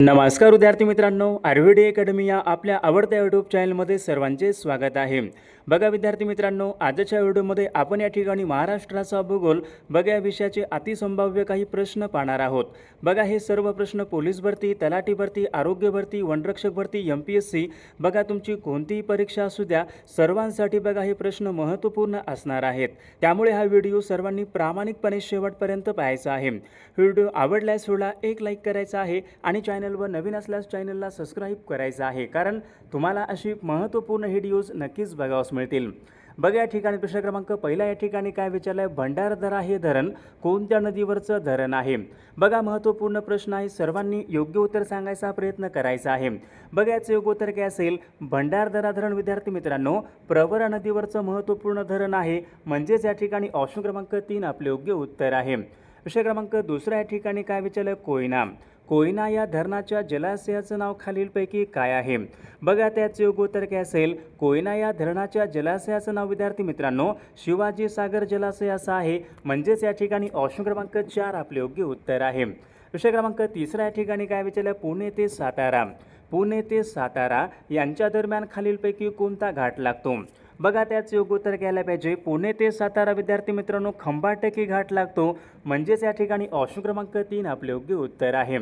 नमस्कार विद्यार्थी मित्रांनो, आयुर्वेद अकॅडमी या आपल्या आवडत्या यूट्यूब चॅनलमध्ये सर्वांचे स्वागत आहे। बघा विद्यार्थी मित्रांनो, आजच्या व्हिडिओमध्ये आपण या ठिकाणी महाराष्ट्राचा भूगोल बघा या विषयाचे अतिसंभाव्य काही प्रश्न पाहणार आहोत। बघा हे सर्व प्रश्न पोलीस भरती, तलाठी भरती, आरोग्य भरती, वनरक्षक भरती, एमपीएससी बघा तुमची कोणतीही परीक्षा असू द्या, सर्वांसाठी बघा हे प्रश्न महत्त्वपूर्ण असणार आहेत। त्यामुळे हा व्हिडिओ सर्वांनी प्रामाणिकपणे शेवटपर्यंत पाहायचा आहे। व्हिडिओ आवडल्यास व्हिडिओला एक लाईक करायचा आहे आणि चॅनलवर नवीन असल्यास चॅनलला सबस्क्राइब करायचं आहे, कारण तुम्हाला अशी महत्त्वपूर्ण व्हिडिओज नक्कीच बघावयास मिळतील। बघा या ठिकाणी प्रश्न क्रमांक पहिला या ठिकाणी काय विचारलाय, भंडारदरा हे धरण कोणत्या नदीवरचं धरण आहे। बघा महत्त्वपूर्ण प्रश्न आहे, सर्वांनी योग्य उत्तर सांगायचा प्रयत्न करायचा आहे। बघा याचं योग्य उत्तर काय असेल, भंडारदरा धरण विद्यार्थी मित्रांनो प्रवरा नदीवरचं महत्त्वपूर्ण धरण आहे, म्हणजेच या ठिकाणी ऑप्शन क्रमांक 3 आपले योग्य उत्तर आहे। विषय क्रमांक दुसरा या ठिकाणी काय विचारलं, कोयना। कोयना या धरणाच्या जलाशयाचं नाव खालीलपैकी काय आहे। बघा त्याचे योग्य उत्तर काय असेल, कोयना या धरणाच्या जलाशयाचं नाव विद्यार्थी मित्रांनो शिवाजी सागर जलाशय असं आहे, म्हणजेच या ठिकाणी ऑप्शन क्रमांक 4 आपले योग्य उत्तर आहे। विषय क्रमांक तिसरा या ठिकाणी काय विचारलं, पुणे ते सातारा। पुणे ते सातारा यांच्या दरम्यान खालीलपैकी कोणता घाट लागतो। बघा त्याचे योग्य उत्तर घ्यायला पाहिजे, पुणे ते सातारा विद्यार्थी मित्रांनो खंबाटकी घाट लागतो, म्हणजेच या ठिकाणी ऑप्शन क्रमांक 3 आपले योग्य उत्तर आहे।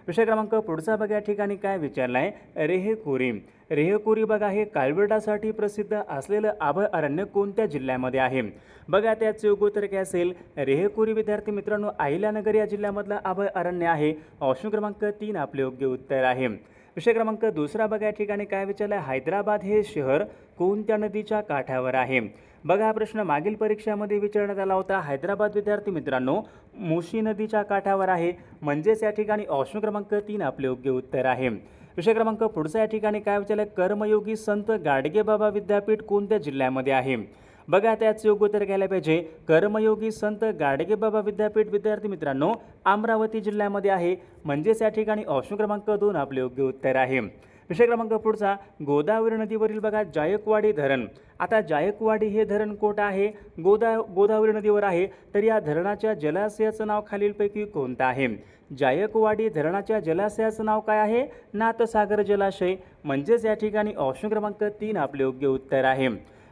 विषय क्रमांक पुढचा बघा या ठिकाणी काय विचारलाय, रेहेकुरी। रेहेकुरी बघा हे काळविटासाठी प्रसिद्ध असलेलं अभयारण्य कोणत्या जिल्ह्यामध्ये आहे। बघा त्याचे योग्य उत्तर काय असेल, रेहेकुरी विद्यार्थी मित्रांनो अहिल्यानगर या जिल्ह्यामधलं अभयारण्य आहे, ऑप्शन क्रमांक 3 आपले योग्य उत्तर आहे। विषय क्रमांक दुसरा बघा या ठिकाणी काय विचारलाय, हैदराबाद हे शहर कोणत्या नदीच्या काठावर आहे। बघा हा प्रश्न मागील परीक्षेमध्ये विचारण्यात आला होता। हैदराबाद विद्यार्थी मित्रांनो मुशी नदीच्या काठावर आहे, म्हणजेच या ठिकाणी ऑप्शन क्रमांक 3 आपले योग्य उत्तर आहे। विषय क्रमांक पुढचा या ठिकाणी काय विचारलाय, कर्मयोगी संत गाडगेबाबा विद्यापीठ कोणत्या जिल्ह्यामध्ये आहे। बघा त्याचे योग्य उत्तर घ्यायला पाहिजे, कर्मयोगी संत गाडगेबाबा विद्यापीठ विद्यार्थी मित्रांनो अमरावती जिल्ह्यामध्ये आहे, म्हणजेच या ठिकाणी ऑप्शन क्रमांक 2 आपले योग्य उत्तर आहे। विषय क्रमांक पुढचा, गोदावरी नदीवरील बघा जायकवाडी धरण। आता जायकवाडी हे धरण कोठं आहे, गोदावरी नदीवर आहे, तर या धरणाच्या जलाशयाचं नाव खालीलपैकी कोणतं आहे। जायकवाडी धरणाच्या जलाशयाचं नाव काय आहे, नाथसागर जलाशय, म्हणजेच या ठिकाणी ऑप्शन क्रमांक 3 आपले योग्य उत्तर आहे।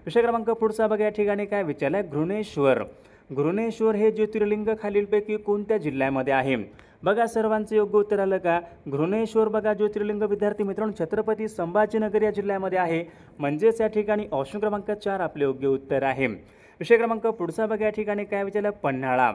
विषय क्रमांक पुढचा बघा या ठिकाणी काय विचारलाय, घृणेश्वर। घृणेश्वर हे ज्योतिर्लिंग खालीलपैकी कोणत्या जिल्ह्यामध्ये आहे। बघा सर्वांचं योग्य उत्तर आलं का, घृणेश्वर बघा ज्योतिर्लिंग विद्यार्थी मित्रांनो छत्रपती संभाजीनगर या जिल्ह्यामध्ये आहे, म्हणजेच या ठिकाणी ऑप्शन क्रमांक 4 आपले योग्य उत्तर आहे। विषय क्रमांक पुढचा बघा या ठिकाणी काय विचारलं, पन्हाळा।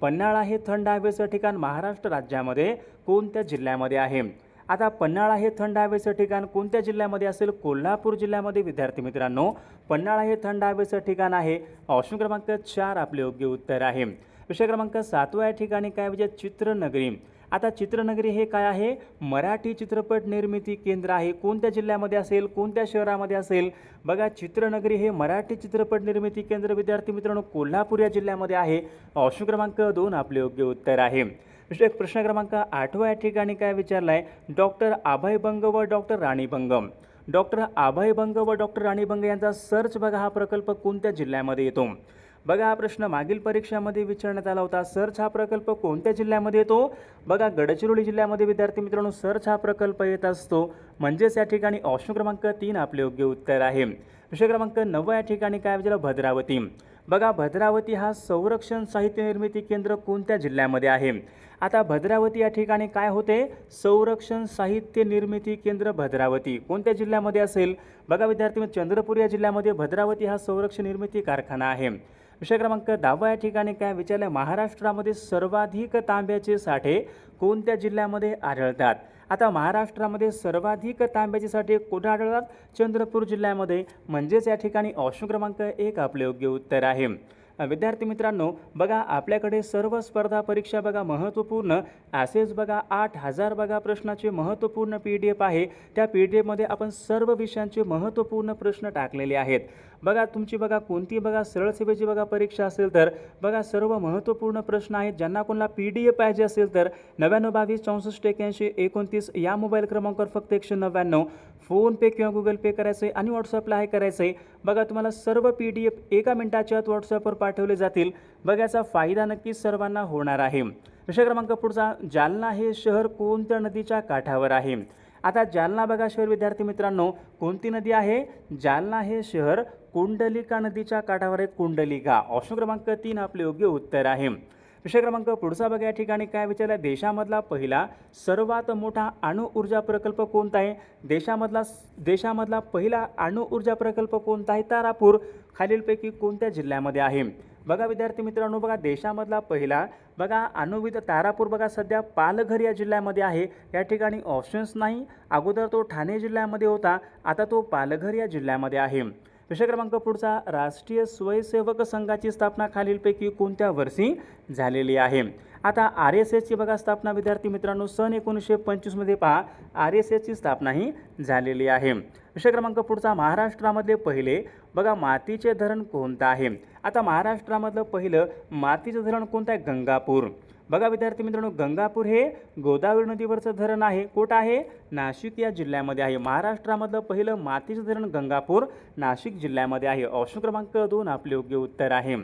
पन्हाळा हे थंड हवेचं ठिकाण महाराष्ट्र राज्यामध्ये कोणत्या जिल्ह्यामध्ये आहे। आता पन्हाळा हे थंड हवेचं ठिकाण कोणत्या जिल्ह्यामध्ये असेल, कोल्हापूर जिल्ह्यामध्ये विद्यार्थी मित्रांनो पन्हाळा हे थंड हवेचं ठिकाण आहे, ऑप्शन क्रमांक 4 आपले योग्य उत्तर आहे। विषय क्रमांक 7 या ठिकाणी काय म्हणजे चित्रनगरी। आता चित्रनगरी हे काय आहे, मराठी चित्रपट निर्मिती केंद्र आहे, कोणत्या जिल्ह्यामध्ये असेल, कोणत्या शहरामध्ये असेल। बघा चित्रनगरी हे मराठी चित्रपट निर्मिती केंद्र विद्यार्थी मित्रांनो कोल्हापूर या जिल्ह्यामध्ये आहे, ऑप्शन क्रमांक 2 आपले योग्य उत्तर आहे। प्रश्न क्रमांक 8 या ठिकाणी काय विचारलाय, डॉक्टर अभय बंग व डॉक्टर राणी बंग। डॉक्टर अभय बंग व डॉक्टर राणी बंग यांचा सर्च बघा हा प्रकल्प कोणत्या जिल्ह्यामध्ये येतो। बघा हा प्रश्न मागील परीक्षामध्ये विचारण्यात आला होता, सर्च हा प्रकल्प कोणत्या जिल्ह्यामध्ये येतो। बघा गडचिरोली जिल्ह्यामध्ये विद्यार्थी मित्रांनो सर्च हा प्रकल्प येत असतो, म्हणजेच या ठिकाणी ऑप्शन क्रमांक 3 आपले योग्य उत्तर आहे। विषय क्रमांक 9 या ठिकाणी काय विचारलं, भद्रावती। बघा भद्रावती हा संरक्षण साहित्य निर्मिती केंद्र कोणत्या जिल्ह्यामध्ये आहे। आता भद्रावती या ठिकाणी काय होते, संरक्षण साहित्य निर्मिती केंद्र भद्रावती कोणत्या जिल्ह्यामध्ये असेल। बघा विद्यार्थी चंद्रपूर या जिल्ह्यामध्ये भद्रावती हा संरक्षण निर्मिती कारखाना आहे। विषय क्रमांक 10 या ठिकाणी काय विचारलं, महाराष्ट्रामध्ये सर्वाधिक तांब्याचे साठे कोणत्या जिल्ह्यामध्ये आढळतात। आता महाराष्ट्रामध्ये सर्वाधिक तांब्याचे साठे कुठे आढळतात, चंद्रपूर जिल्ह्यामध्ये, म्हणजेच या ठिकाणी ऑप्शन क्रमांक 1 आपले योग्य उत्तर आहे। विद्यार्थी मित्रांनो बघा आपल्याकडे सर्व स्पर्धा परीक्षा बघा महत्त्वपूर्ण असेच बघा 8000 बघा प्रश्नाचे महत्त्वपूर्ण PDF आहे। त्या PDF मध्ये आपण सर्व विषयांचे महत्त्वपूर्ण प्रश्न टाकलेले आहेत। बघा तुमची बघा कोणती बघा सरळ सेवेची बघा परीक्षा असेल तर बघा सर्व महत्त्वपूर्ण प्रश्न आहेत। ज्यांना कोणाला PDF पाहिजे असेल तर 9922 64 81 29 या मोबाईल क्रमांकावर फक्त 199 फोनपे किंवा गुगल पे करायचं आणि व्हॉट्सअपला आहे करायचं। बघा तुम्हाला सर्व PDF एका मिनिटाच्या आत व्हॉट्सअपवर पाठवले जातील। बघा याचा फायदा नक्कीच सर्वांना होणार आहे। विषय क्रमांक पुढचा, जालना हे शहर कोणत्या नदीच्या काठावर आहे? आता जालना बघा शहर विद्यार्थी मित्रांनो कोणती नदी आहे? जालना हे शहर कुंडलिका नदीच्या काठावर आहे, कुंडलिका. ऑप्शन क्रमांक 3 आपले योग्य उत्तर आहे. विषय क्रमांक पुढचा बघा, या ठिकाणी काय विचारलं, देशामधला पहिला सर्वात मोठा अणु ऊर्जा प्रकल्प कोणता आहे? देशामधला पहिला अणु ऊर्जा प्रकल्प कोणता आहे? तारापूर. खालीलपैकी कोणत्या जिल्ह्यामध्ये आहे? बघा विद्यार्थी मित्रांनो, बघा देशामधला पहिला बघा अणुविद तारापूर बघा सध्या पालघर या जिल्ह्यामध्ये आहे. या ठिकाणी ऑप्शन्स नाही, अगोदर तो ठाणे जिल्ह्यामध्ये होता, आता तो पालघर या जिल्ह्यामध्ये आहे. विषय क्रमांक पुढचा, राष्ट्रीय स्वयंसेवक संघाची स्थापना खालीलपैकी कोणत्या वर्षी झालेली आहे? आता RSSची बघा स्थापना विद्यार्थी मित्रांनो सन 1925 मध्ये पहा RSSची स्थापना ही झालेली आहे. विषय क्रमांक पुढचा, महाराष्ट्रामधले पहिले बघा मातीचे धरण कोणतं आहे? आता महाराष्ट्रामधलं पहिलं मातीचं धरण कोणतं आहे? गंगापूर. बघा विद्यार्थी मित्रांनो, गंगापूर हे गोदावरी नदीवरचं धरण आहे. कुठं आहे? नाशिक या जिल्ह्यामध्ये आहे. महाराष्ट्रामधलं पहिलं मातीचं धरण गंगापूर नाशिक जिल्ह्यामध्ये आहे. ऑप्शन क्रमांक 2 आपले योग्य उत्तर आहे.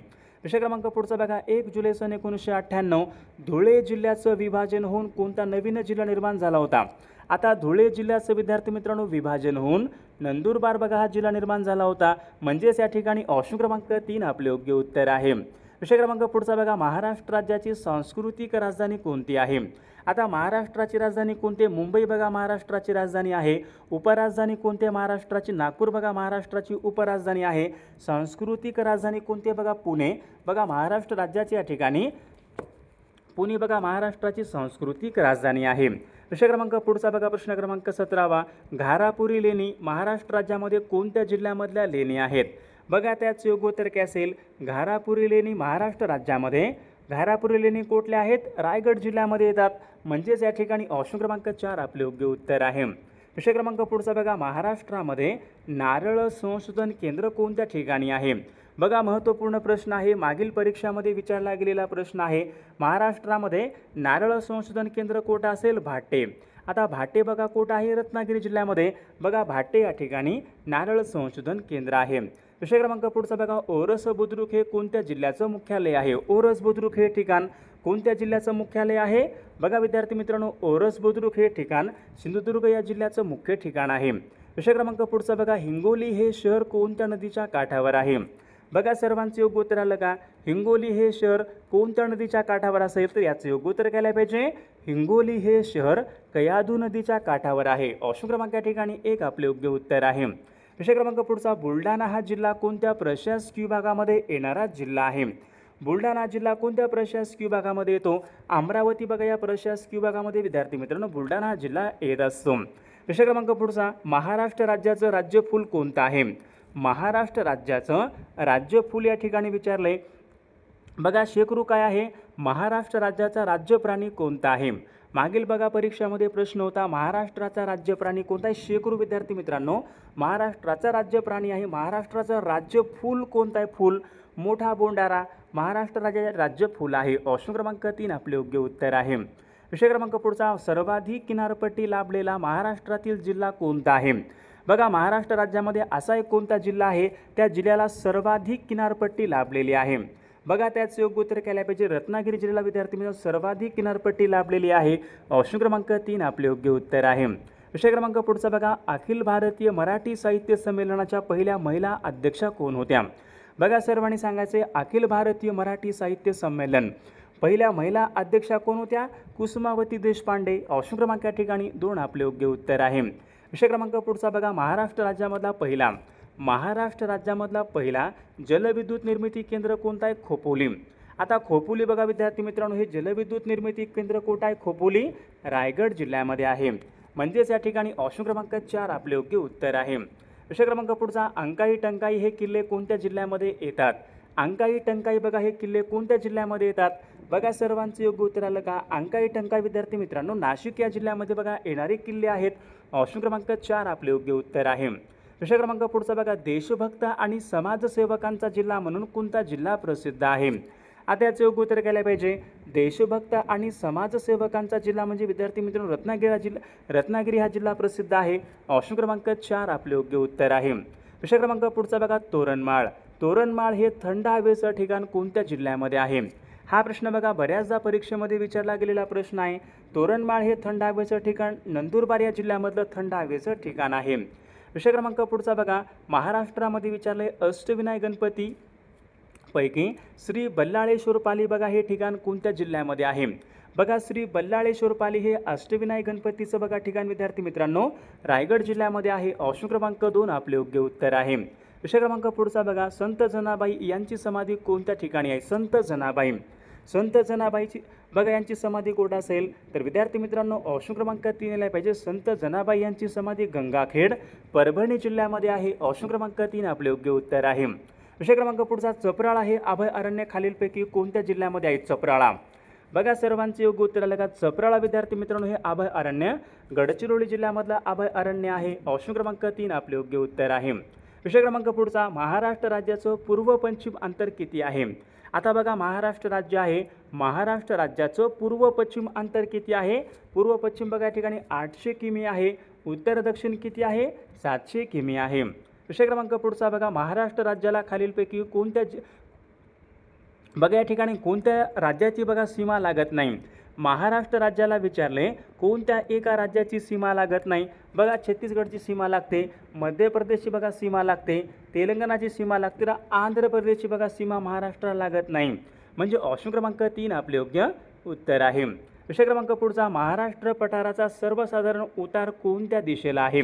विषय क्रमांक पुढचा बघा, 1 जुलै सन 1998 धुळे जिल्ह्याचं विभाजन होऊन कोणता नवीन जिल्हा निर्माण झाला होता? आता धुळे जिल्ह्याचं विद्यार्थी मित्रांनो विभाजन होऊन नंदुरबार बघा हा जिल्हा निर्माण झाला होता. म्हणजेच या ठिकाणी ऑप्शन क्रमांक 3 आपले योग्य उत्तर आहे. विषय क्रमांक पुढचा बघा, महाराष्ट्र राज्याची सांस्कृतिक राजधानी कोणती आहे? आता महाराष्ट्राची राजधानी कोणती? मुंबई बघा महाराष्ट्राची राजधानी आहे. उपराजधानी कोणती? महाराष्ट्राची नागपूर बघा महाराष्ट्राची उपराजधानी आहे. सांस्कृतिक राजधानी कोणती? बघा पुणे. बघा महाराष्ट्र राज्याची या ठिकाणी पुणे बघा महाराष्ट्राची सांस्कृतिक राजधानी आहे. विषय क्रमांक पुढचा बघा, प्रश्न क्रमांक 17वा, घारापुरी लेणी महाराष्ट्र राज्यामध्ये कोणत्या जिल्ह्यामधल्या लेणी आहेत? बघा त्याचं योग्य उत्तर काय असेल? घारापुरी लेणी महाराष्ट्र राज्यामध्ये घारापुरी लेणी कुठल्या आहेत? रायगड जिल्ह्यामध्ये येतात. म्हणजेच या ठिकाणी ऑप्शन क्रमांक 4 आपले योग्य उत्तर आहे. विषय क्रमांक पुढचा बघा, महाराष्ट्रामध्ये नारळ संशोधन केंद्र कोणत्या ठिकाणी आहे? बघा महत्त्वपूर्ण प्रश्न आहे, मागील परीक्षामध्ये विचारला गेलेला प्रश्न आहे. महाराष्ट्रामध्ये नारळ संशोधन केंद्र कोठं असेल? भाटे. आता भाटे बघा कुठं आहे? रत्नागिरी जिल्ह्यामध्ये. बघा भाटे या ठिकाणी नारळ संशोधन केंद्र आहे. विषय क्रमांक पुढचा बघा, ओरस बुद्रुक हे कोणत्या जिल्ह्याचं मुख्यालय आहे? ओरस बुद्रुक हे ठिकाण कोणत्या जिल्ह्याचं मुख्यालय आहे? बघा विद्यार्थी मित्रांनो, ओरस बुद्रुक हे ठिकाण सिंधुदुर्ग या जिल्ह्याचं मुख्य ठिकाण आहे. विषय क्रमांक पुढचा बघा, हिंगोली हे शहर कोणत्या नदीच्या काठावर आहे? बघा सर्वांचं योग्य उत्तर आलं का? हिंगोली हे शहर कोणत्या नदीच्या काठावर असेल? तर याचं योग्य उत्तर काय पाहिजे? हिंगोली हे शहर कयाधू नदीच्या काठावर आहे. ऑप्शन क्रमांक या ठिकाणी 1 आपले योग्य उत्तर आहे. विषय क्रमांक पुढचा, बुलढाणा हा जिल्हा कोणत्या प्रशासकीय विभागामध्ये येणारा जिल्हा आहे? बुलढाणा जिल्हा कोणत्या प्रशासकीय विभागामध्ये येतो? अमरावती बघा या प्रशासकीय विभागामध्ये विद्यार्थी मित्रांनो बुलढाणा हा जिल्हा येत असतो. विषय क्रमांक पुढचा, महाराष्ट्र राज्याचं राज्यफूल कोणतं आहे? महाराष्ट्र राज्याचं राज्यफूल या ठिकाणी विचारलंय. बघा शेकरू काय आहे? महाराष्ट्र राज्याचा राज्य प्राणी कोणता आहे? मागील बघा परीक्षामध्ये प्रश्न होता, महाराष्ट्राचा राज्य प्राणी कोणता आहे? शेकरू विद्यार्थी मित्रांनो महाराष्ट्राचा राज्य प्राणी आहे. महाराष्ट्राचं राज्य फूल कोणतं आहे? फूल मोठा बोंडारा महाराष्ट्र राज्याचे राज्य फूल आहे. ऑप्शन क्रमांक 3 आपले योग्य उत्तर आहे. विषय क्रमांक पुढचा, सर्वाधिक किनारपट्टी लाभलेला महाराष्ट्रातील जिल्हा कोणता आहे? बघा महाराष्ट्र राज्यामध्ये असा एक कोणता जिल्हा आहे त्या जिल्ह्याला सर्वाधिक किनारपट्टी लाभलेली आहे? बघा त्याचं योग्य उत्तर केलं पाहिजे रत्नागिरी जिल्ह्याला विद्यार्थी मित्रांनो सर्वाधिक किनारपट्टी लाभलेली आहे. ऑप्शन क्रमांक 3 आपले योग्य उत्तर आहे. विषय क्रमांक पुढचा बघा, अखिल भारतीय मराठी साहित्य संमेलनाच्या पहिल्या महिला अध्यक्षा कोण होत्या? बघा सर्वांनी सांगायचे अखिल भारतीय मराठी साहित्य संमेलन पहिल्या महिला अध्यक्षा कोण होत्या? कुसुमावती देशपांडे. ऑप्शन क्रमांक या ठिकाणी 2 आपले योग्य उत्तर आहे. विषय क्रमांक पुढचा बघा, महाराष्ट्र राज्यामधला पहिला जलविद्युत निर्मिती केंद्र कोणता आहे? खोपोली. आता खोपोली बघा विद्यार्थी मित्रांनो हे जलविद्युत निर्मिती केंद्र कोणतं आहे? खोपोली रायगड जिल्ह्यामध्ये आहे. म्हणजेच या ठिकाणी ऑप्शन क्रमांक 4 आपले योग्य उत्तर आहे. विषय क्रमांक पुढचा, अंकाई टंकाई हे किल्ले कोणत्या जिल्ह्यामध्ये येतात? अंकाई टंकाई बघा हे किल्ले कोणत्या जिल्ह्यामध्ये येतात? बघा सर्वांचं योग्य उत्तर आलं का? अंकाई टंकाई विद्यार्थी मित्रांनो नाशिक या जिल्ह्यामध्ये बघा येणारे किल्ले आहेत. ऑप्शन क्रमांक 4 आपले योग्य उत्तर आहे. विषय क्रमांक पुढचा बघा, देशभक्त आणि समाजसेवकांचा जिल्हा म्हणून कोणता जिल्हा प्रसिद्ध आहे? आता याचं योग्य उत्तर केलं पाहिजे. देशभक्त आणि समाजसेवकांचा जिल्हा म्हणजे विद्यार्थी मित्रांनो रत्नागिरी हा जिल्हा प्रसिद्ध आहे. ऑप्शन क्रमांक 4 आपले योग्य उत्तर आहे. विषय क्रमांक पुढचा बघा, तोरणमाळ हे थंड हवेचं ठिकाण कोणत्या जिल्ह्यामध्ये आहे? हा प्रश्न बघा बऱ्याचदा परीक्षेमध्ये विचारला गेलेला प्रश्न आहे. तोरणमाळ हे थंड हवेचं ठिकाण नंदुरबार या जिल्ह्यामधलं थंड हवेचं ठिकाण आहे. विषय क्रमांक पुढचा बघा, महाराष्ट्रामध्ये विचारले अष्टविनायक गणपती पैकी श्री बल्लाळेश्वर पाली बघा हे ठिकाण कोणत्या जिल्ह्यामध्ये आहे? बघा श्री बल्लाळेश्वर पाली हे अष्टविनायक गणपतीचं बघा ठिकाण विद्यार्थी मित्रांनो रायगड जिल्ह्यामध्ये आहे. ऑप्शन क्रमांक 2 आपले योग्य उत्तर आहे. विषय क्रमांक पुढचा बघा, संत जनाबाई यांची समाधी कोणत्या ठिकाणी आहे? संत जनाबाईची बघा यांची समाधी कुठे असेल? तर विद्यार्थी मित्रांनो ऑप्शन क्रमांक 3 यायला पाहिजे. संत जनाबाई यांची समाधी गंगाखेड परभणी जिल्ह्यामध्ये आहे. ऑप्शन क्रमांक 3 आपले योग्य उत्तर आहे. विषय क्रमांक पुढचा, चपराळा हे अभय अरण्य खालीलपैकी कोणत्या जिल्ह्यामध्ये आहे? चपराळा बघा सर्वांचे योग्य उत्तर आलं का? चपराळा विद्यार्थी मित्रांनो हे अभय अरण्य गडचिरोली जिल्ह्यामधला अभय अरण्य आहे. ऑप्शन क्रमांक 3 आपले योग्य उत्तर आहे. विषय क्रमांक पुढचा, महाराष्ट्र राज्याचं पूर्व पश्चिम अंतर किती आहे? आता बघा महाराष्ट्र राज्य आहे, महाराष्ट्र राज्याचं पूर्व पश्चिम अंतर किती आहे? पूर्व पश्चिम बघा या ठिकाणी 800 किमी आहे. उत्तर दक्षिण किती आहे? 700 किमी आहे. विषय क्रमांक पुढचा बघा, महाराष्ट्र राज्याला खालीलपैकी कोणत्या बघा या ठिकाणी कोणत्या राज्याची बघा सीमा लागत नाही? महाराष्ट्र राज्याला विचारले कोणत्या एका राज्याची सीमा लागत नाही? बघा छत्तीसगडची सीमा लागते, मध्य प्रदेशची बघा सीमा लागते, तेलंगणाची सीमा लागते, तर आंध्र प्रदेशची बघा सीमा महाराष्ट्राला लागत नाही. म्हणजे ऑप्शन क्रमांक 3 आपले योग्य उत्तर आहे. विषय क्रमांक पुढचा, महाराष्ट्र पठाराचा सर्वसाधारण उतार कोणत्या दिशेला आहे?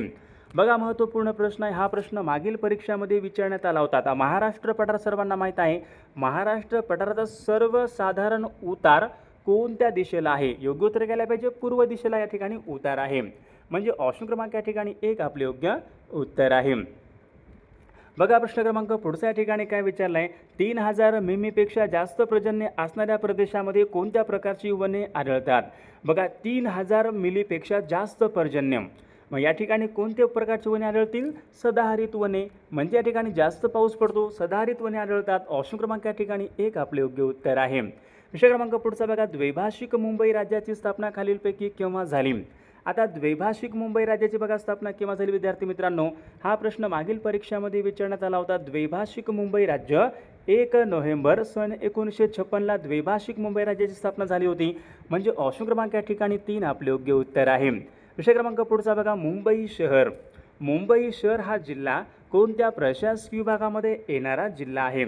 बघा महत्त्वपूर्ण प्रश्न आहे हा. प्रश्न मागील परीक्षामध्ये विचारण्यात आला होता. आता महाराष्ट्र पठार सर्वांना माहीत आहे. महाराष्ट्र पठाराचा सर्वसाधारण उतार कोणत्या दिशेला आहे? योग्य उत्तर घ्यायला पाहिजे. पूर्व दिशेला या ठिकाणी उतार आहे. म्हणजे ऑप्शन क्रमांक या ठिकाणी 1 आपले योग्य उत्तर आहे. बघा प्रश्न क्रमांक पुढच्या ठिकाणी काय विचारलं आहे? 3000 मिमीपेक्षा जास्त पर्जन्य असणाऱ्या प्रदेशामध्ये कोणत्या प्रकारची वने आढळतात? बघा 3000 मिलीपेक्षा जास्त पर्जन्य, मग या ठिकाणी कोणत्या प्रकारची वने आढळतील? सदाहरित वने. म्हणजे या ठिकाणी जास्त पाऊस पडतो, सदाहरित वने आढळतात. ऑप्शन क्रमांक या ठिकाणी 1 आपले योग्य उत्तर आहे. विषय क्रमांक पुढचा बघा, द्वैभाषिक मुंबई राज्याची स्थापना खालीलपैकी केव्हा झाली? आता द्वैभाषिक मुंबई राज्याची बघा स्थापना केव्हा झाली विद्यार्थी मित्रांनो? हा प्रश्न मागील परीक्षामध्ये विचारण्यात आला होता. द्वैभाषिक मुंबई राज्य 1 नोव्हेंबर सन 1956ला द्वैभाषिक मुंबई राज्याची स्थापना झाली होती. म्हणजे ऑप्शन क्रमांक या ठिकाणी 3 आपले योग्य उत्तर आहे. विषय क्रमांक पुढचा बघा, मुंबई शहर हा जिल्हा कोणत्या प्रशासकीय विभागामध्ये येणारा जिल्हा आहे?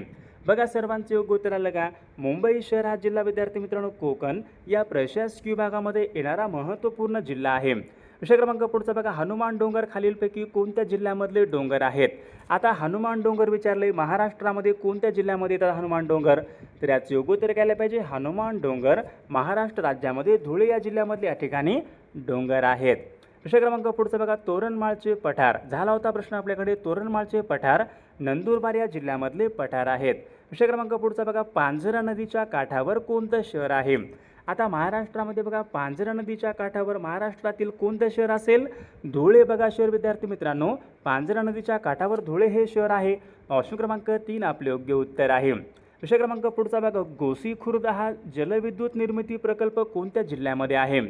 बघा सर्वांचे योग्य उत्तर आलं का? मुंबई शहर हा जिल्हा विद्यार्थी मित्रांनो कोकण या प्रशासकीय विभागामध्ये येणारा महत्त्वपूर्ण जिल्हा आहे. विषय क्रमांक पुढचा बघा, हनुमान डोंगर खालीलपैकी कोणत्या जिल्ह्यामधले डोंगर आहेत? आता हनुमान डोंगर विचारले महाराष्ट्रामध्ये कोणत्या जिल्ह्यामध्ये येतात हनुमान डोंगर? तर याचे योग्य उत्तर घ्यायला पाहिजे. हनुमान डोंगर महाराष्ट्र राज्यामध्ये धुळे या जिल्ह्यामधले या ठिकाणी डोंगर आहेत. विषय क्रमांक पुढचा बघा, तोरणमाळचे पठार झाला होता प्रश्न आपल्याकडे. तोरणमाळचे पठार नंदुरबार या जिल्ह्यामधले पठार आहेत. विषय क्रमांक पुढचा बघा, पांझरा नदीच्या काठावर कोणतं शहर आहे? आता महाराष्ट्रामध्ये बघा पांझरा नदीच्या काठावर महाराष्ट्रातील कोणतं शहर असेल? धुळे बघा शहर विद्यार्थी मित्रांनो. पांझरा नदीच्या काठावर धुळे हे शहर आहे. ऑप्शन क्रमांक 3 आपले योग्य उत्तर आहे. विषय क्रमांक पुढचा बघा, गोसीखुर्द हा जलविद्युत निर्मिती प्रकल्प कोणत्या जिल्ह्यामध्ये आहे?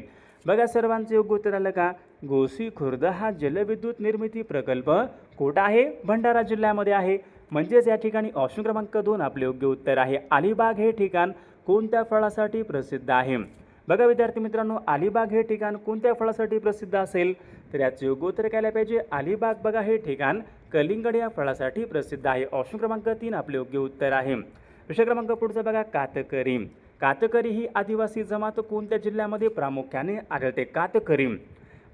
बघा सर्वांचे योग्य उत्तर आलं का? गोसीखुर्द हा जलविद्युत निर्मिती प्रकल्प कुठं आहे? भंडारा जिल्ह्यामध्ये आहे. म्हणजेच या ठिकाणी ऑप्शन क्रमांक 2 आपले योग्य उत्तर आहे. अलिबाग हे ठिकाण कोणत्या फळासाठी प्रसिद्ध आहे? बघा विद्यार्थी मित्रांनो, अलिबाग हे ठिकाण कोणत्या फळासाठी प्रसिद्ध असेल? तर याचे योग्य उत्तर घ्यायला पाहिजे. अलिबाग बघा हे ठिकाण कलिंगड या फळासाठी प्रसिद्ध आहे. ऑप्शन क्रमांक 3 आपले योग्य उत्तर आहे. विषय क्रमांक पुढचा बघा, कातकरी ही आदिवासी जमात कोणत्या जिल्ह्यामध्ये प्रामुख्याने आढळते? कातकरी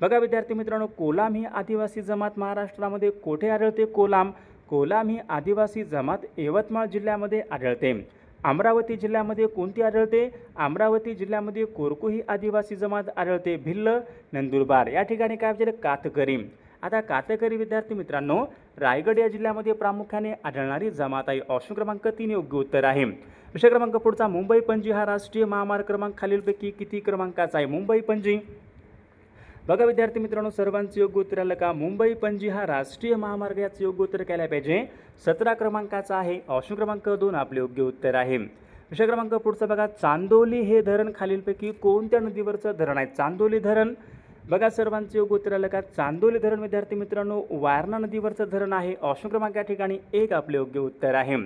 बघा विद्यार्थी मित्रांनो, कोलाम ही आदिवासी जमात महाराष्ट्रामध्ये कोठे आढळते? कोलाम ही आदिवासी जमात यवतमाळ जिल्ह्यामध्ये आढळते. अमरावती जिल्ह्यामध्ये कोणती आढळते? अमरावती जिल्ह्यामध्ये कोरकू ही आदिवासी जमात आढळते. भिल्ल, नंदुरबार या ठिकाणी काय विचारले? कातकरी. आता कातकरी विद्यार्थी मित्रांनो रायगड या जिल्ह्यामध्ये प्रामुख्याने आढळणारी जमात आहे. ऑप्शन क्रमांक 3 योग्य उत्तर आहे. विषय क्रमांक पुढचा, मुंबई पणजी हा राष्ट्रीय महामार्ग क्रमांक खालीलपैकी किती क्रमांकाचा आहे? मुंबई पणजी बघा विद्यार्थी मित्रांनो सर्वांचे योग्य उत्तर आलं का? मुंबई पणजी हा राष्ट्रीय महामार्ग याचं योग्य उत्तर केलं पाहिजे. 17 क्रमांकाचा आहे. ऑप्शन क्रमांक 2 आपले योग्य उत्तर आहे. विषय क्रमांक पुढचा बघा, चांदोली हे धरण खालीलपैकी कोणत्या नदीवरचं धरण आहे? चांदोली धरण बघा सर्वांचे योग्य उत्तर आलं का? चांदोली धरण विद्यार्थी मित्रांनो वारणा नदीवरचं धरण आहे. ऑप्शन क्रमांक या ठिकाणी 1 आपले योग्य उत्तर आहे.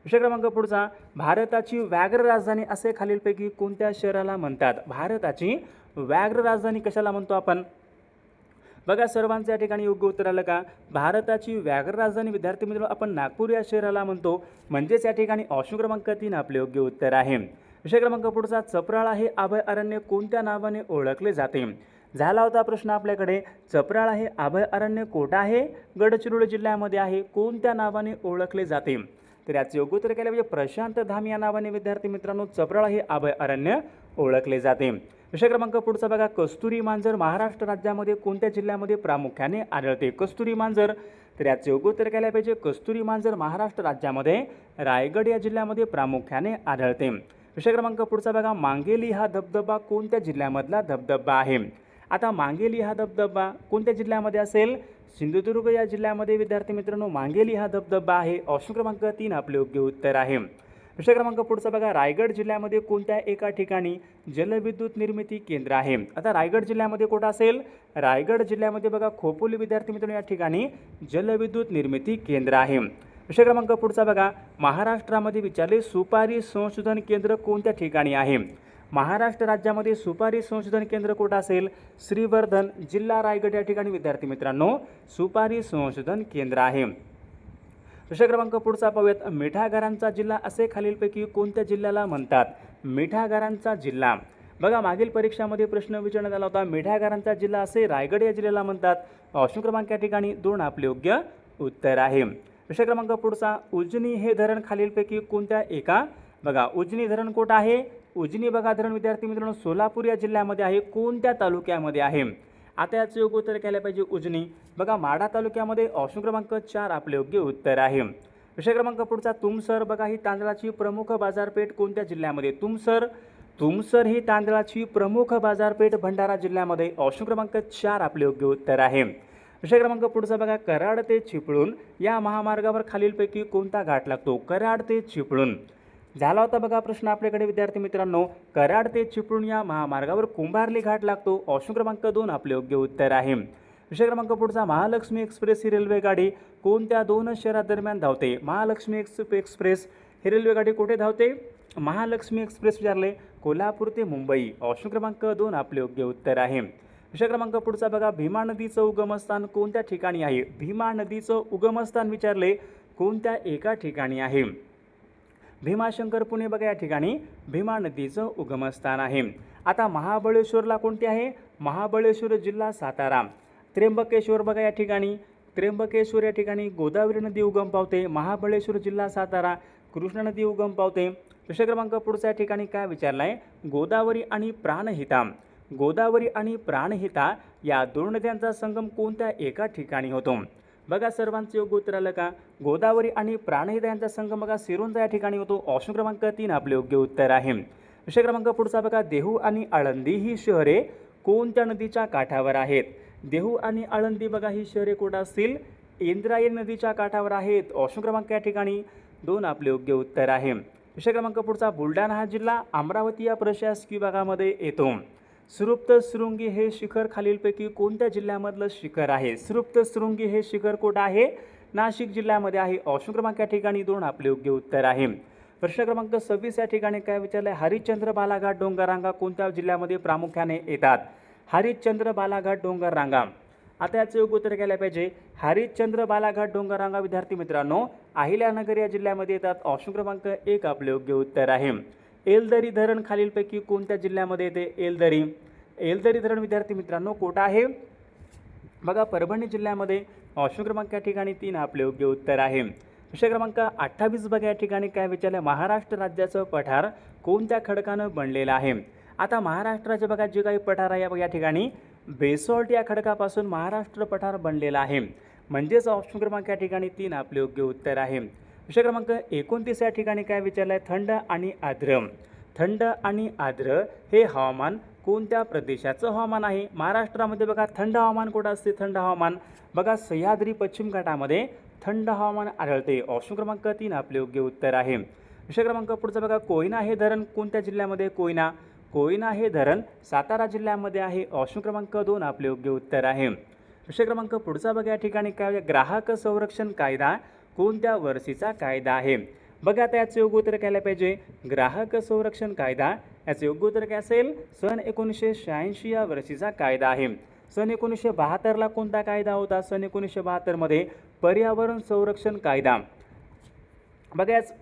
विषय क्रमांक पुढचा, भारताची व्याघ्र राजधानी असे खालीलपैकी कोणत्या शहराला म्हणतात? भारताची व्याघ्र राजधानी कशाला म्हणतो आपण? बघा सर्वांचं या ठिकाणी योग्य उत्तर आलं का? भारताची व्याघ्र राजधानी विद्यार्थी मित्रांनो आपण नागपूर या शहराला म्हणतो, म्हणजेच या ठिकाणी ऑप्शन क्रमांक 3 आपले योग्य उत्तर आहे. विषय क्रमांक पुढचा, चपराळा हे अभयारण्य कोणत्या नावाने ओळखले जाते? झाला होता प्रश्न आपल्याकडे, चपराळा हे अभयारण्य कोठे आहे? गडचिरोली जिल्ह्यामध्ये आहे. कोणत्या नावाने ओळखले जाते? तर याचे योग्य उत्तर केले म्हणजे प्रशांत धाम या नावाने विद्यार्थी मित्रांनो चपराळा हे अभयारण्य ओळखले जाते. विषय क्रमांक पुढचा बघा, कस्तुरी मांजर महाराष्ट्र राज्यामध्ये कोणत्या जिल्ह्यामध्ये प्रामुख्याने आढळते? कस्तुरी मांजर, तर याचे योग्य उत्तर केले पाहिजे कस्तुरी मांजर महाराष्ट्र राज्यामध्ये रायगड या जिल्ह्यामध्ये प्रामुख्याने आढळते. विषय क्रमांक पुढचा बघा, मांगेली हा धबधबा कोणत्या जिल्ह्यामधला धबधबा आहे? आता मांगेली हा धबधबा कोणत्या जिल्ह्यामध्ये असेल? सिंधुदुर्ग या जिल्ह्यामध्ये विद्यार्थी मित्रांनो मांगेली हा धबधबा आहे. ऑप्शन क्रमांक 3 आपले योग्य उत्तर आहे. विषय क्रमांक पुढचा बघा, रायगड जिल्ह्यामध्ये कोणत्या एका ठिकाणी जलविद्युत निर्मिती केंद्र आहे? आता रायगड जिल्ह्यामध्ये कुठं असेल? रायगड जिल्ह्यामध्ये बघा खोपोली विद्यार्थी मित्रांनो या ठिकाणी जलविद्युत निर्मिती केंद्र आहे. विषय क्रमांक पुढचा बघा, महाराष्ट्रामध्ये विचारले सुपारी संशोधन केंद्र कोणत्या ठिकाणी आहे? महाराष्ट्र राज्यामध्ये सुपारी संशोधन केंद्र कुठं असेल? श्रीवर्धन जिल्हा रायगड या ठिकाणी विद्यार्थी मित्रांनो सुपारी संशोधन केंद्र आहे. विषय क्रमांक पुढचा पाहूयात, मिठागरांचा जिल्हा असे खालीलपैकी कोणत्या जिल्ह्याला म्हणतात? मिठागरांचा जिल्हा, बघा मागील परीक्षामध्ये प्रश्न विचारण्यात आला होता, मिठागरांचा जिल्हा असे रायगड या जिल्ह्याला म्हणतात. ऑप्शन क्रमांक या ठिकाणी 2 आपले योग्य उत्तर आहे. विषय क्रमांक पुढचा, उजनी हे धरण खालीलपैकी कोणत्या एका, बघा उजनी धरण कुठं आहे? उजनी बघा धरण विद्यार्थी मित्रांनो सोलापूर या जिल्ह्यामध्ये आहे. कोणत्या तालुक्यामध्ये आहे? आता याचं योग्य उत्तर केलं पाहिजे उजनी, बघा माढा तालुक्यामध्ये. ऑप्शन क्रमांक 4 आपले योग्य उत्तर आहे. विषय क्रमांक पुढचा, तुमसर बघा ही तांदळाची प्रमुख बाजारपेठ कोणत्या जिल्ह्यामध्ये? तुमसर ही तांदळाची प्रमुख बाजारपेठ भंडारा जिल्ह्यामध्ये. ऑप्शन क्रमांक 4 आपले योग्य उत्तर आहे. विषय क्रमांक पुढचा बघा, कराड ते चिपळूण या महामार्गावर खालीलपैकी कोणता घाट लागतो? कराड ते चिपळूण झाला होता बघा प्रश्न आपल्याकडे विद्यार्थी मित्रांनो, कराड ते चिपळूण या महामार्गावर कुंभारली घाट लागतो. ऑप्शन क्रमांक 2 आपले योग्य उत्तर आहे. विषय क्रमांक पुढचा, महालक्ष्मी एक्सप्रेस ही रेल्वेगाडी कोणत्या 2 शहरादरम्यान धावते? महालक्ष्मी एक्सप्रेस ही रेल्वेगाडी कुठे धावते? महालक्ष्मी एक्सप्रेस विचारले कोल्हापूर ते मुंबई. ऑप्शन क्रमांक 2 आपले योग्य उत्तर आहे. विषय क्रमांक पुढचा बघा, भीमा नदीचं उगमस्थान कोणत्या ठिकाणी आहे? भीमा नदीचं उगमस्थान विचारले कोणत्या एका ठिकाणी आहे? भीमाशंकर पुणे बघा या ठिकाणी भीमा नदीचं उगमस्थान आहे. आता महाबळेश्वरला कोणते आहे? महाबळेश्वर जिल्हा सातारा. त्र्यंबकेश्वर बघा या ठिकाणी, त्र्यंबकेश्वर या ठिकाणी गोदावरी नदी उगम पावते. महाबळेश्वर जिल्हा सातारा कृष्णा नदी उगम पावते. विषय क्रमांक पुढचा या ठिकाणी काय विचारला आहे? गोदावरी आणि प्राणहिता, गोदावरी आणि प्राणहिता या 2 नद्यांचा संगम कोणत्या एका ठिकाणी होतो? बघा सर्वांचं योग्य उत्तर आलं का? गोदावरी आणि प्राणहिता यांचा संगम बघा सिरोंचा या ठिकाणी होतो. ऑप्शन क्रमांक 3 आपले योग्य उत्तर आहे. विषय क्रमांक पुढचा बघा, देहू आणि आळंदी ही शहरे कोणत्या नदीच्या काठावर आहेत? देहू आणि आळंदी बघा ही शहरे कुठं असतील? इंद्रायणी नदीच्या काठावर आहेत. ऑप्शन क्रमांक या ठिकाणी 2 आपले योग्य उत्तर आहे. विषय क्रमांक पुढचा, बुलढाणा हा जिल्हा अमरावती या प्रशासकीय भागामध्ये येतो. सुरुप्तशृंगी हे शिखर खालीलपैकी कोणत्या जिल्ह्यामधलं शिखर आहे? सुरुप्तशृंगी हे शिखर कुठं आहे? नाशिक जिल्ह्यामध्ये आहे. ऑप्शन क्रमांक या ठिकाणी 2 आपले योग्य उत्तर आहे. प्रश्न क्रमांक 26 या ठिकाणी काय विचारलं आहे? हरिश्चंद्र बालाघाट डोंगररांगा कोणत्या जिल्ह्यामध्ये प्रामुख्याने येतात? हरिश्चंद्र बालाघाट डोंगररांगा, आता याचं योग्य उत्तर केलं पाहिजे. हरिश्चंद्र बालाघाट डोंगररांगा विद्यार्थी मित्रांनो अहिल्यानगर या जिल्ह्यामध्ये येतात. ऑप्शन क्रमांक 1 आपले योग्य उत्तर आहे. एलदरी धरण खालीलपैकी कोणत्या जिल्ह्यामध्ये येते? एलदरी धरण विद्यार्थी मित्रांनो कुठं आहे? बघा परभणी जिल्ह्यामध्ये. ऑप्शन क्रमांक या ठिकाणी 3 आपले योग्य उत्तर आहे. विषय क्रमांक 28 बघा या ठिकाणी काय विचारलं? महाराष्ट्र राज्याचं पठार कोणत्या खडकानं बनलेलं आहे? आता महाराष्ट्राचे बघा जे काही पठार आहे या ठिकाणी बेसॉल्ट या खडकापासून महाराष्ट्र पठार बनलेला आहे. म्हणजेच ऑप्शन क्रमांक या ठिकाणी 3 आपले योग्य उत्तर आहे. विषय क्रमांक 29 या ठिकाणी काय विचारलं आहे? थंड आणि आर्द्र. थंड आणि आर्द्र हे हवामान कोणत्या प्रदेशाचं हवामान आहे? महाराष्ट्रामध्ये बघा थंड हवामान कुठं असते? थंड हवामान बघा सह्याद्री पश्चिम घाटामध्ये थंड हवामान आढळते. ऑप्शन क्रमांक 3 आपले योग्य उत्तर आहे. विषय क्रमांक पुढचा बघा, कोयना हे धरण कोणत्या जिल्ह्यामध्ये? कोयना हे धरण सातारा जिल्ह्यामध्ये आहे. ऑप्शन क्रमांक 2 आपले योग्य उत्तर आहे. विषय क्रमांक पुढचा बघा या ठिकाणी काय? ग्राहक संरक्षण कायदा कोणत्या वर्षीचा कायदा आहे? बघा आता याचं योग्य उत्तर काय पाहिजे, ग्राहक संरक्षण कायदा. याचं योग्य उत्तर काय असेल, सन 1986 या वर्षीचा कायदा आहे. सन 1972ला कोणता कायदा होता, सन 1972 मध्ये पर्यावरण संरक्षण कायदा. बघा याच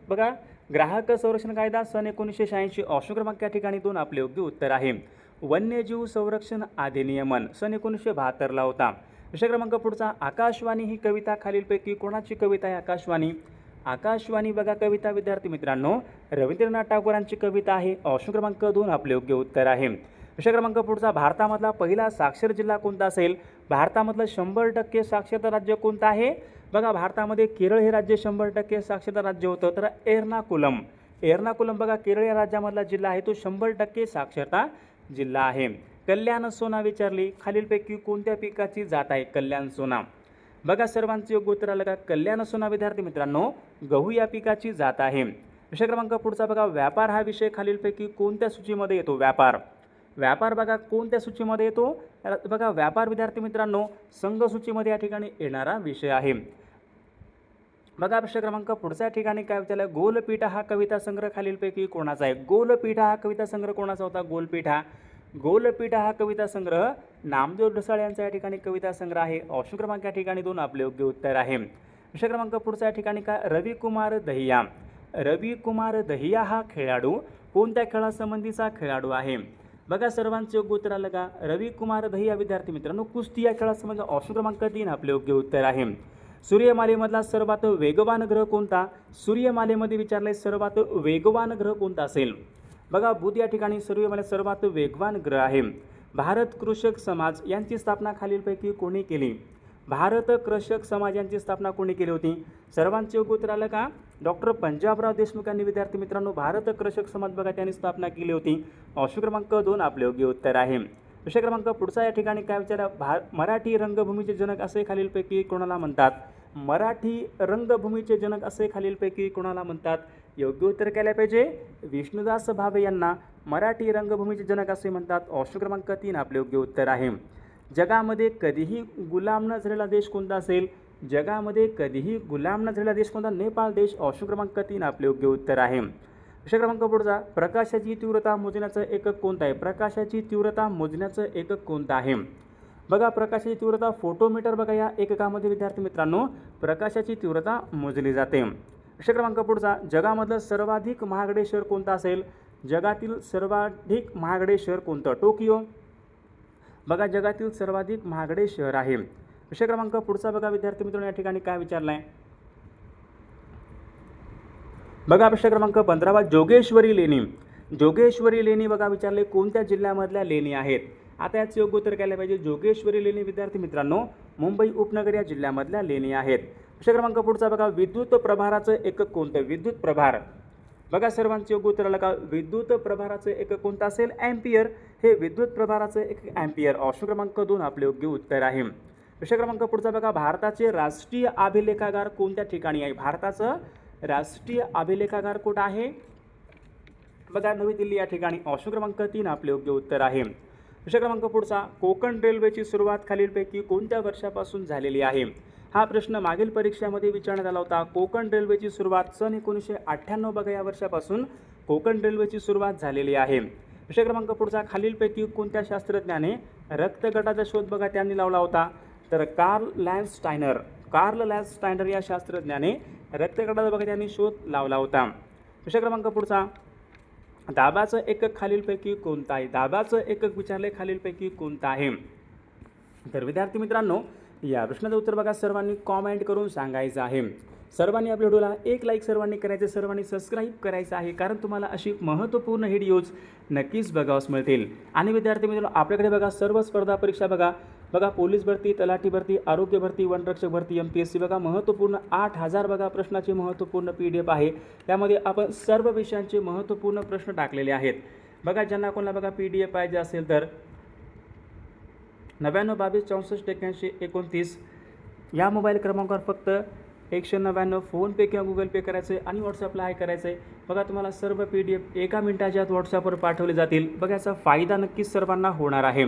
बघा ग्राहक संरक्षण कायदा सन 1986 ऑप्शन क्रमांक या ठिकाणी 2 आपले योग्य उत्तर आहे. वन्यजीव संरक्षण अधिनियमन सन 1972ला होता. विषय क्रमांक पुढचा, आकाशवाणी ही कविता खालीलपैकी कोणाची कविता आहे, आकाशवाणी. आकाशवाणी बघा कविता विद्यार्थी मित्रांनो रवींद्रनाथ टागोरांची कविता आहे. ऑप्शन क्रमांक 2 आपले योग्य उत्तर आहे. विषय क्रमांक पुढचा, भारतामधला पहिला साक्षर जिल्हा कोणता असेल, भारतामधलं 100% साक्षरता राज्य कोणतं आहे. बघा भारतामध्ये केरळ हे राज्य 100% साक्षरता राज्य होतं, तर एर्नाकुलम बघा केरळ या राज्यामधला जिल्हा आहे, तो 100% साक्षरता जिल्हा आहे. कल्याण सोना विचारली, खालीलपैकी कोणत्या पिकाची जात आहे, कल्याण सोना. बघा सर्वांचे योग्य उत्तर आलं का, कल्याण सोना विद्यार्थी मित्रांनो गहू या पिकाची जात आहे. विषय क्रमांक पुढचा बघा, व्यापार हा विषय खालीलपैकी कोणत्या सूचीमध्ये येतो, व्यापार बघा कोणत्या सूचीमध्ये येतो, बघा व्यापार विद्यार्थी मित्रांनो संघ सूचीमध्ये या ठिकाणी येणारा विषय आहे. बघा विषय क्रमांक पुढच्या ठिकाणी काय विचारलं, गोलपीठा हा कविता संग्रह खालीलपैकी कोणाचा आहे, गोलपीठा हा कविता संग्रह कोणाचा होता, गोलपीठा हा कविता संग्रह नामदेव ढसाळ यांचा या ठिकाणी कविता संग्रह आहे. ऑप्शन क्रमांक या ठिकाणी 2 आपले योग्य उत्तर आहे. विषय क्रमांक पुढच्या ठिकाणी काय, रविकुमार दहिया हा खेळाडू कोणत्या खेळासंबंधीचा खेळाडू आहे. बघा सर्वांचे योग्य उत्तर आलं का, रविकुमार दहिया विद्यार्थी मित्रांनो कुस्ती या खेळासंबंधी. ऑप्शन क्रमांक 3 आपले योग्य उत्तर आहे. सूर्यमालेमधला सर्वात वेगवान ग्रह कोणता, सूर्यमालेमध्ये विचारले सर्वात वेगवान ग्रह कोणता असेल. बघा बुध या ठिकाणी सूर्यमालेत सर्वात वेगवान ग्रह आहे. भारत कृषक समाज यांची स्थापना खालीलपैकी कोणी केली, भारत कृषक समाज यांची स्थापना कोणी केली होती. सर्वांचे योग्य उत्तर आलं का, डॉक्टर पंजाबराव देशमुख यांनी विद्यार्थी मित्रांनो भारत कृषक समाज बघा त्यांनी स्थापना केली होती. ऑप्शन क्रमांक 2 आपले योग्य उत्तर आहे. विषय क्रमांक पुढचा या ठिकाणी काय विचारला, मराठी रंगभूमीचे जनक असे खालीलपैकी कोणाला म्हणतात, मराठी रंगभूमीचे जनक असे खालीलपैकी कोणाला म्हणतात. योग्य उत्तर केले पाहिजे, विष्णुदास भावे यांना मराठी रंगभूमीचे जनक असे म्हणतात. ऑप्शन क्रमांक 3 आपले योग्य उत्तर आहे. जगामध्ये कधीही गुलाम न झालेला देश कोणता असेल, जगामध्ये कधीही गुलाम न झालेला देश कोणता, नेपाळ देश. ऑप्शन क्रमांक 3 आपले योग्य उत्तर आहे. विषय क्रमांक पुढचा, प्रकाशाची तीव्रता मोजण्याचं एकक कोणतं आहे, प्रकाशाची तीव्रता मोजण्याचं एकक कोणतं आहे. बघा प्रकाशाची तीव्रता फोटोमीटर बघा या एककामध्ये विद्यार्थी मित्रांनो प्रकाशाची तीव्रता मोजली जाते. विषय क्रमांक पुढचा, जगामधलं सर्वाधिक महागडे शहर कोणतं असेल, जगातील सर्वाधिक महागडे शहर कोणतं, टोकियो. बघा जगातील सर्वाधिक महागडे शहर आहे. विषय क्रमांक पुढचा बघा विद्यार्थी मित्रांनो या ठिकाणी काय विचारलं आहे. बघा प्रश्न क्रमांक 15 जोगेश्वरी लेणी बघा विचारले कोणत्या जिल्ह्यामधल्या लेणी आहेत. आता याचं योग्य उत्तर काय पाहिजे, जोगेश्वरी लेणी विद्यार्थी मित्रांनो मुंबई उपनगर या जिल्ह्यामधल्या लेणी आहेत. विषय क्रमांक पुढचा बघा, विद्युत प्रभाराचं एकक कोणतं, विद्युत प्रभार. बघा सर्वांचे योग्य उत्तर आलं का, विद्युत प्रभाराचं एकक कोणतं असेल, एम्पियर. हे विद्युत प्रभाराचं एकक एम्पियर. ऑप्शन क्रमांक 2 आपले योग्य उत्तर आहे. विषय क्रमांक पुढचा बघा, भारताचे राष्ट्रीय अभिलेखागार कोणत्या ठिकाणी आहे, भारताचं राष्ट्रीय अभिलेखागार कुठं आहे, बघा नवी दिल्ली या ठिकाणी. ऑप्शन क्रमांक 3 आपले योग्य उत्तर आहे. विषय क्रमांक पुढचा, कोकण रेल्वेची सुरुवात खालीलपैकी कोणत्या वर्षापासून झालेली आहे. हा प्रश्न मागील परीक्षेमध्ये विचारण्यात आला होता. कोकण रेल्वेची सुरुवात सन 1998 बघा या वर्षापासून कोकण रेल्वेची सुरुवात झालेली आहे. विषय क्रमांक पुढचा, खालीलपैकी कोणत्या शास्त्रज्ञाने रक्तगटाचा शोध बघा त्यांनी लावला होता, तर कार्ल लॅन्स्टायनर या शास्त्रज्ञाने रक्तगटाचा बघा त्यांनी शोध लावला होता. विषय क्रमांक पुढचा, दाबाचं एकक खालीलपैकी कोणतं आहे, दाबाचं एकक विचारले खालीलपैकी कोणतं आहे. तर विद्यार्थी मित्रांनो या प्रश्नाचं उत्तर बघा सर्वांनी कॉमेंट करून सांगायचं आहे. सर्वांनी आपल्या व्हिडिओला एक लाईक सर्वांनी करायचं, सर्वांनी सबस्क्राईब करायचं आहे, कारण तुम्हाला अशी महत्त्वपूर्ण व्हिडिओज नक्कीच बघावस मिळतील. आणि विद्यार्थी मित्रांनो आपल्याकडे बघा सर्व स्पर्धा परीक्षा बघा पोलीस भरती, तलाठी भरती, आरोग्य भरती, वनरक्षक भरती, MPSC बघा महत्त्वपूर्ण 8000 बघा प्रश्नाचे महत्त्वपूर्ण PDF आहे. त्यामध्ये आपण सर्व विषयांचे महत्त्वपूर्ण प्रश्न टाकलेले आहेत. बघा ज्यांना कोणाला बघा PDF पाहिजे असेल तर 99 22 64 81 29 या मोबाईल क्रमांकावर फक्त 199 फोनपे किंवा गुगल पे करायचं आहे आणि व्हॉट्सअपला हाय करायचं आहे. बघा तुम्हाला सर्व PDF 1 मिनिटाच्या आत व्हॉट्सअपवर पाठवले जातील. बघा याचा फायदा नक्कीच सर्वांना होणार आहे.